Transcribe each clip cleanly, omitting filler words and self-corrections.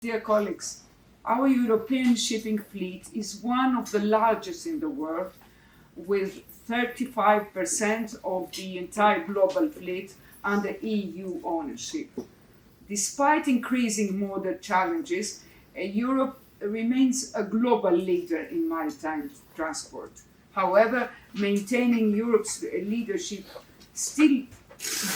Dear colleagues, our European shipping fleet is one of the largest in the world, with 35% of the entire global fleet under EU ownership. Despite increasing modern challenges, Europe remains a global leader in maritime transport. However, maintaining Europe's leadership still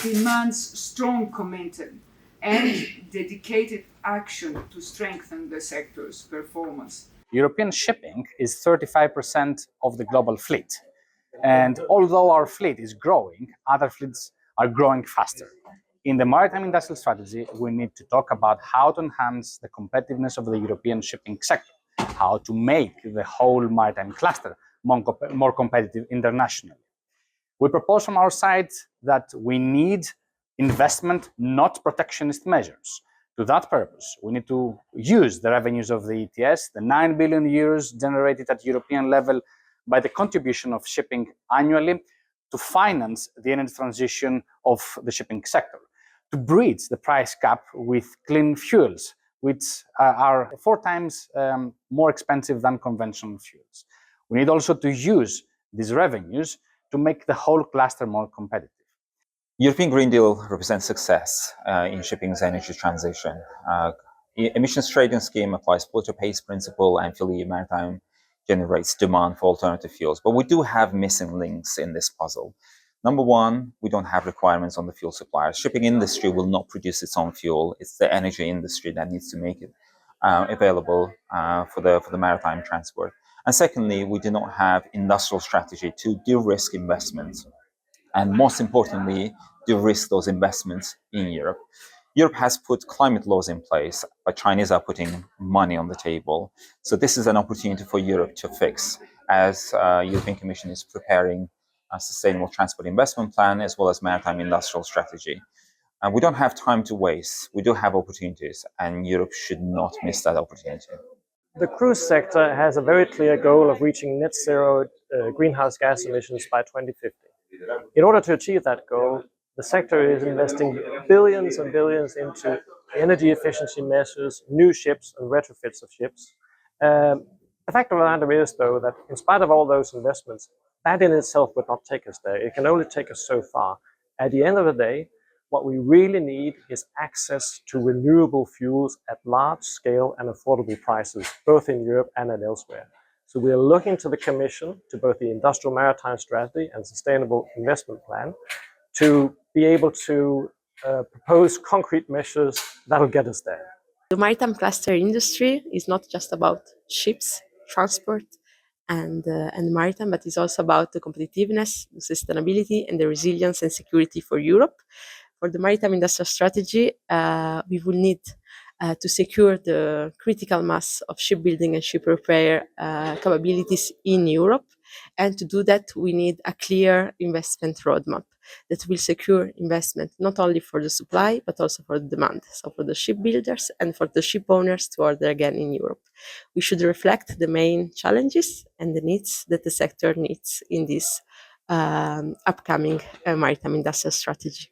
demands strong commitment and dedicated action to strengthen the sector's performance. European shipping is 35% of the global fleet. And although our fleet is growing, other fleets are growing faster. In the maritime industrial strategy, we need to talk about how to enhance the competitiveness of the European shipping sector, how to make the whole maritime cluster more competitive internationally. We propose from our side that we need investment, not protectionist measures. To that purpose, we need to use the revenues of the ETS, the 9 billion euros generated at European level by the contribution of shipping annually, to finance the energy transition of the shipping sector, to bridge the price gap with clean fuels, which are 4 times more expensive than conventional fuels. We need also to use these revenues to make the whole cluster more competitive. European Green Deal represents success in shipping's energy transition. Emissions trading scheme applies polluter-pays principle, and FuelEU Maritime generates demand for alternative fuels. But we do have missing links in this puzzle. Number one, we don't have requirements on the fuel suppliers. Shipping industry will not produce its own fuel. It's the energy industry that needs to make it available for the maritime transport. And secondly, we do not have industrial strategy to de-risk investments, and most importantly, de-risk those investments in Europe. Europe has put climate laws in place, but Chinese are putting money on the table. So this is an opportunity for Europe to fix, as European Commission is preparing a sustainable transport investment plan as well as maritime industrial strategy. And we don't have time to waste. We do have opportunities, and Europe should not miss that opportunity. The cruise sector has a very clear goal of reaching net zero greenhouse gas emissions by 2050. In order to achieve that goal, the sector is investing billions and billions into energy efficiency measures, new ships and retrofits of ships. The fact of the matter is, though, that in spite of all those investments, that in itself would not take us there. It can only take us so far. At the end of the day, what we really need is access to renewable fuels at large scale and affordable prices, both in Europe and elsewhere. So we are looking to the Commission, to both the Industrial Maritime Strategy and Sustainable Investment Plan, to be able to propose concrete measures that will get us there. The maritime cluster industry is not just about ships, transport, and maritime, but it's also about the competitiveness, the sustainability, and the resilience and security for Europe. For the maritime industrial strategy, we will need to secure the critical mass of shipbuilding and ship repair capabilities in Europe. And to do that, we need a clear investment roadmap that will secure investment not only for the supply, but also for the demand. So for the shipbuilders and for the ship owners to order again in Europe. We should reflect the main challenges and the needs that the sector needs in this upcoming maritime industrial strategy.